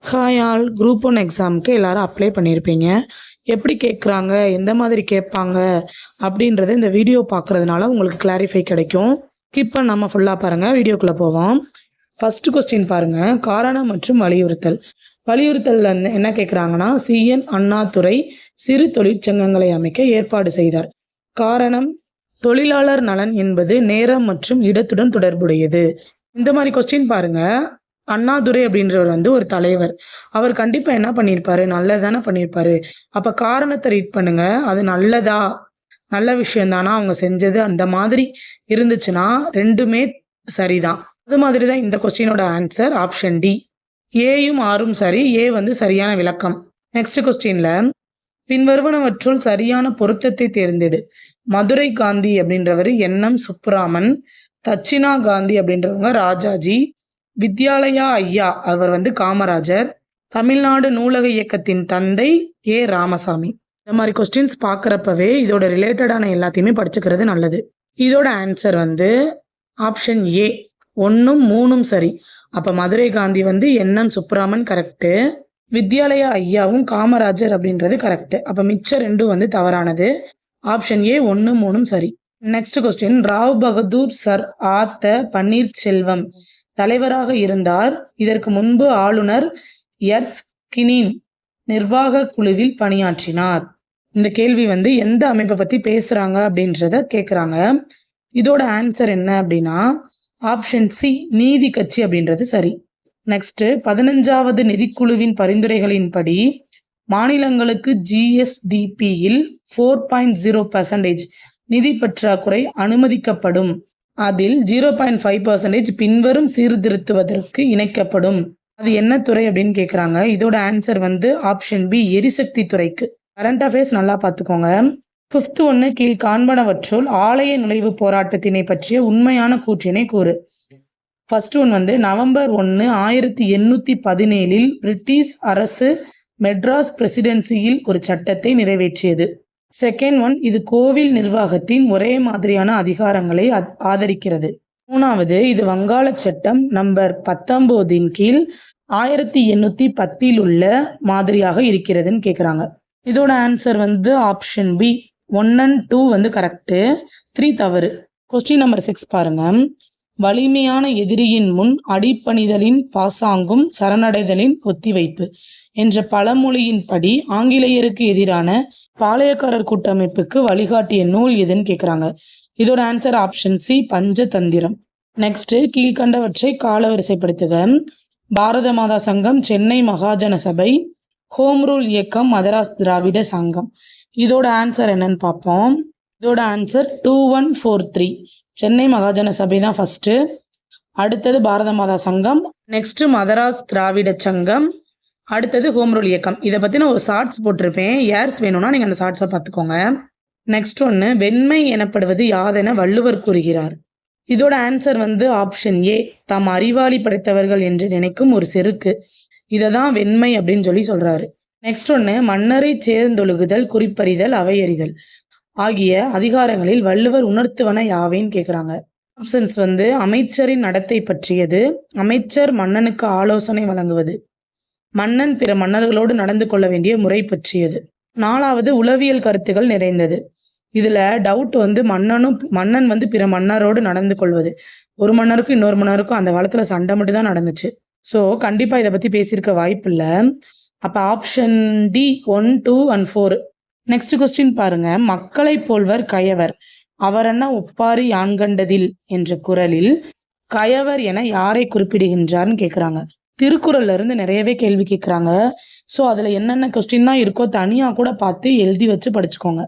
Hi all group one எக்ஸாமுக்கு எல்லாரும் apply பண்ணியிருப்பீங்க. எப்படி கேட்குறாங்க, எந்த மாதிரி கேட்பாங்க அப்படின்றத இந்த வீடியோ பார்க்குறதுனால உங்களுக்கு கிளாரிஃபை கிடைக்கும். ஸ்கிப் பண்ணாம ஃபுல்லாக பாருங்கள். வீடியோக்குள்ளே போவோம். ஃபர்ஸ்ட் கொஸ்டின் பாருங்கள். காரணம் மற்றும் வலியுறுத்தல். வலியுறுத்தலில் என்ன கேட்குறாங்கன்னா, சிஎன் அண்ணாதுரை சிறு தொழிற்சங்கங்களை அமைக்க ஏற்பாடு செய்தார். காரணம், தொழிலாளர் நலன் என்பது நேரம் மற்றும் இடத்துடன் தொடர்புடையது. இந்த மாதிரி கொஸ்டின் பாருங்கள். அண்ணாதுரை அப்படின்றவர் வந்து ஒரு தலைவர். அவர் கண்டிப்பா என்ன பண்ணியிருப்பாரு? நல்லதுதானே பண்ணியிருப்பாரு. அப்ப காரணத்தை ரீட் பண்ணுங்க. அது நல்லதா? நல்ல விஷயம் தானா அவங்க செஞ்சது? அந்த மாதிரி இருந்துச்சுன்னா 2மே சரிதான். அது மாதிரி தான் இந்த கொஸ்டினோட ஆன்சர் ஆப்ஷன் டி. ஏயும் ஆரும் சரி. ஏ வந்து சரியான விளக்கம். நெக்ஸ்ட் கொஸ்டின்ல பின்வருவனவற்றுள் சரியான பொருத்தத்தை தேர்ந்தெடு. மதுரை காந்தி அப்படின்றவர் என்.எம். சுப்புராமன், தட்சிணா காந்தி அப்படின்றவங்க ராஜாஜி, வித்யாலயா ஐயா அவர் வந்து காமராஜர், தமிழ்நாடு நூலக இயக்கத்தின் தந்தை ஏ ராமசாமி. இந்த மாதிரி கொஸ்டின்ஸ் பார்க்குறப்பவே இதோட ரிலேட்டடான எல்லாத்தையுமே படிச்சுக்கிறது நல்லது. இதோட ஆன்சர் வந்து ஆப்ஷன் ஏ 1ம் 3ம் சரி. அப்போ மதுரை காந்தி வந்து என்.எம். சுப்புராமன் கரெக்டு, வித்யாலயா ஐயாவும் காமராஜர் அப்படின்றது கரெக்டு. அப்போ மிச்ச 2 வந்து தவறானது. ஆப்ஷன் ஏ 1, 3ம் சரி. Next question, Rao Bahadur sir ஆத்த பன்னீர்செல்வம் தலைவராக இருந்தார். இதற்கு முன்பு ஆளுநர் எர்ஸ்கினின் நிர்வாக குழுவில் பணியாற்றினார். இந்த கேள்வி வந்து எந்த அமைப்பை பற்றி பேசுகிறாங்க அப்படின்றத கேட்குறாங்க. இதோட ஆன்சர் என்ன அப்படின்னா ஆப்ஷன் சி நீதி கட்சி அப்படின்றது சரி. நெக்ஸ்ட்டு 15வது நிதிக்குழுவின் பரிந்துரைகளின்படி மாநிலங்களுக்கு ஜிஎஸ்டிபியில் 4.0% நிதி பற்றாக்குறை அனுமதிக்கப்படும். அதில் 0.5% பின்வரும் சீர்திருத்துவதற்கு இணைக்கப்படும். அது என்ன துறை அப்படின்னு கேட்குறாங்க. இதோட ஆன்சர் வந்து ஆப்ஷன் பி எரிசக்தி துறைக்கு. கரண்ட் அஃபேர்ஸ் நல்லா பார்த்துக்கோங்க. 5th ஒன்று கீழ் காண்பனவற்றுள் ஆலய நுழைவு போராட்டத்தினை பற்றிய உண்மையான கூற்றினை கூறு. ஃபர்ஸ்ட் ஒன் வந்து நவம்பர் 1, 1817 பிரிட்டிஷ் அரசு மெட்ராஸ் பிரசிடென்சியில் ஒரு சட்டத்தை நிறைவேற்றியது. செகண்ட் ஒன், இது கோவில் நிர்வாகத்தின் ஒரே மாதிரியான அதிகாரங்களை ஆதரிக்கிறது. 3வது, இது வங்காள சட்டம் நம்பர் 19 கீழ் 1810 உள்ள மாதிரியாக இருக்கிறதுன்னு கேட்குறாங்க. இதோட ஆன்சர் வந்து ஆப்ஷன் பி 1 and 2 வந்து கரெக்டு, 3 தவறு. கொஸ்டின் நம்பர் 6 பாருங்க. வலிமையான எதிரியின் முன் அடிப்பணிதலின் பாசாங்கும் சரணடைதலின் ஒத்திவைப்பு என்ற பழமொழியின்படி ஆங்கிலேயருக்கு எதிரான பாளையக்காரர் கூட்டமைப்புக்கு வழிகாட்டிய நூல் எதுன்னு கேட்குறாங்க. இதோட answer option C Panchatantra. Next, கீழ்கண்டவற்றை காலவரிசைப்படுத்துக. பாரத மாதா சங்கம், சென்னை மகாஜன சபை, ஹோம் ரூல் இயக்கம், மதராஸ் திராவிட சங்கம். இதோட ஆன்சர் என்னன்னு பார்ப்போம். இதோட ஆன்சர் 2143. சென்னை மகாஜன சபை தான் ஃபர்ஸ்ட், அடுத்தது பாரத மாதா சங்கம், நெக்ஸ்ட் மதராஸ் திராவிட சங்கம், அடுத்தது ஹோம் ரூல் இயக்கம். இதை பற்றி நான் ஒரு ஷார்ட்ஸ் போட்டிருப்பேன். யார்ஸ் வேணும்னா நீங்கள் அந்த ஷார்ட்ஸை பார்த்துக்கோங்க. நெக்ஸ்ட் ஒன்று, வெண்மை எனப்படுவது யாதென வள்ளுவர் கூறுகிறார். இதோட ஆன்சர் வந்து ஆப்ஷன் ஏ தாம் அறிவாளி படைத்தவர்கள் என்று நினைக்கும் ஒரு செருக்கு. இதை தான் வெண்மை அப்படின்னு சொல்லி சொல்கிறாரு. நெக்ஸ்ட் ஒன்று, மன்னரை சேர்ந்தொழுகுதல், குறிப்பறிதல், அவையறிதல் ஆகிய அதிகாரங்களில் வள்ளுவர் உணர்த்துவன யாவைன்னு கேட்குறாங்க. ஆப்ஷன்ஸ் வந்து அமைச்சரின் நடத்தை பற்றியது, அமைச்சர் மன்னனுக்கு ஆலோசனை வழங்குவது, மன்னன் பிற மன்னர்களோடு நடந்து கொள்ள வேண்டிய முறை பற்றியது, 4வது உளவியல் கருத்துகள் நிறைந்தது. இதில் டவுட் வந்து மன்னன் வந்து பிற மன்னரோடு நடந்து கொள்வது. ஒரு மன்னருக்கும் இன்னொரு மன்னருக்கும் அந்த காலத்தில் சண்டை மட்டும் தான் நடந்துச்சு. ஸோ கண்டிப்பாக இதை பற்றி பேசியிருக்க வாய்ப்பு இல்லை. அப்போ option D 1, 2 and 4. Next question பாருங்க. மக்களை போல்வர் கயவர், அவரென்ன ஒப்பாரி யான்கண்டதில் என்ற குறளில் கயவர் என யாரை குறிப்பிடுகின்றார்னு கேட்குறாங்க. திருக்குறள்ல இருந்து நிறையவே கேள்வி கேட்குறாங்க. ஸோ அதில் என்னென்ன கொஸ்டின் தான் இருக்கோ தனியாக கூட பார்த்து எழுதி வச்சு படிச்சுக்கோங்க.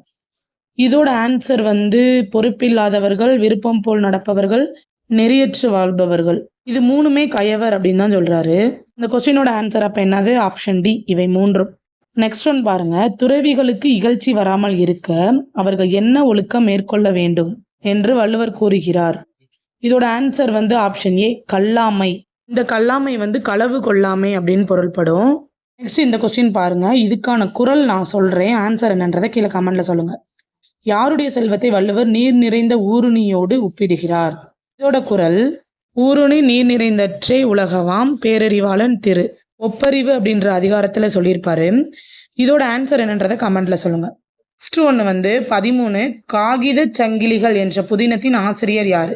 இதோட ஆன்சர் வந்து பொறுப்பில்லாதவர்கள், விருப்பம் போல் நடப்பவர்கள், நெறியற்று வாழ்பவர்கள். இது 3மே கயவர் அப்படின்னு தான் சொல்றாரு. இந்த கொஸ்டினோட ஆன்சர் அப்போ என்னது? ஆப்ஷன் டி இவை 3ம். நெக்ஸ்ட் ஒன் பாருங்க. துறவிகளுக்கு இகழ்ச்சி வராமல் இருக்க அவர்கள் என்ன ஒழுக்கம் மேற்கொள்ள வேண்டும் என்று வள்ளுவர் கூறுகிறார். இதோட ஆன்சர் வந்து ஆப்ஷன் ஏ கல்லாமை. இந்த கல்லாமை வந்து களவு கொள்ளாமை அப்படின்னு பொருள்படும். நெக்ஸ்ட் இந்த கொஸ்டின் பாருங்க. இதுக்கான குறள் நான் சொல்றேன், ஆன்சர் என்னன்றதை கீழே கமெண்ட்ல சொல்லுங்க. யாருடைய செல்வத்தை வள்ளுவர் நீர் நிறைந்த ஊருணியோடு ஒப்பிடுகிறார்? இதோட குறள், ஊருணி நீர் நிறைந்தற்றே உலகவாம் பேரறிவாளன் திரு. ஒப்பறிவு அப்படின்ற அதிகாரத்தில் சொல்லியிருப்பாரு. இதோட ஆன்சர் என்னன்றதை கமெண்ட்ல சொல்லுங்க. நெக்ஸ்ட் ஒன்று வந்து 13 காகித சங்கிலிகள் என்ற புதினத்தின் ஆசிரியர் யாரு?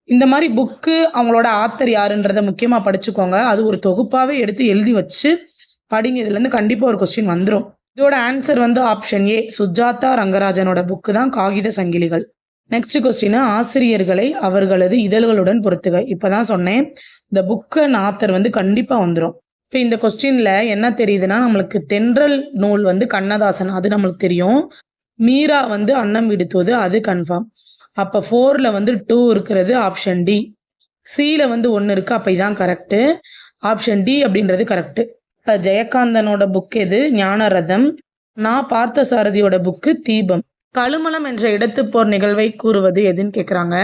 இந்த மாதிரி புக்கு அவங்களோட ஆத்தர் யாருன்றதை முக்கியமாக படிச்சுக்கோங்க. அது ஒரு தொகுப்பாகவே எடுத்து எழுதி வச்சு படிங்க. இதுலேருந்து கண்டிப்பாக ஒரு கொஸ்டின் வந்துடும். இதோட ஆன்சர் வந்து ஆப்ஷன் ஏ, சுஜாதா ரங்கராஜனோட புக்கு தான் காகித சங்கிலிகள். நெக்ஸ்ட் கொஸ்டின், ஆசிரியர்களை அவர்களது இதழ்களுடன் பொறுத்துக. இப்பதான் சொன்னேன், இந்த புக்கு ஆத்தர் வந்து கண்டிப்பா வந்துடும். இப்போ இந்த கொஸ்டின்ல என்ன தெரியுதுன்னா, நம்மளுக்கு தென்றல் நூல் வந்து கண்ணதாசன், அது நம்மளுக்கு தெரியும். மீரா வந்து அன்னம் விடுத்துவது, அது கன்ஃபார்ம். அப்போ 4ல் வந்து 2 இருக்கிறது ஆப்ஷன் டி. சியில் வந்து 1 இருக்கு, அப்போ இதான் கரெக்டு. ஆப்ஷன் டி அப்படின்றது கரெக்டு. இப்போ ஜெயகாந்தனோட புக் எது? ஞானரதம். நான் பார்த்தசாரதியோட புக்கு தீபம். கழுமலம் என்ற இடத்துப்போர் நிகழ்வை கூறுவது எதுன்னு கேட்குறாங்க.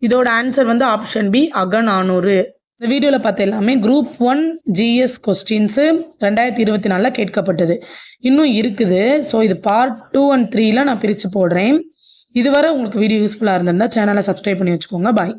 இதோட ஆன்சர் வந்து ஆப்ஷன் பி, அகநானூறு. இந்த வீடியோவில் பார்த்த எல்லாமே குரூப் 1 ஜிஎஸ் கொஸ்டின்ஸு 2024 கேட்கப்பட்டது. இன்னும் இருக்குது. ஸோ இது பார்ட் 2 and 3ல நான் பிரித்து போடுறேன். இதுவரை உங்களுக்கு வீடியோ யூஸ்ஃபுல்லாக இருந்திருந்தால் சேனலை சப்ஸ்கிரைப் பண்ணி வச்சுக்கோங்க. பாய்.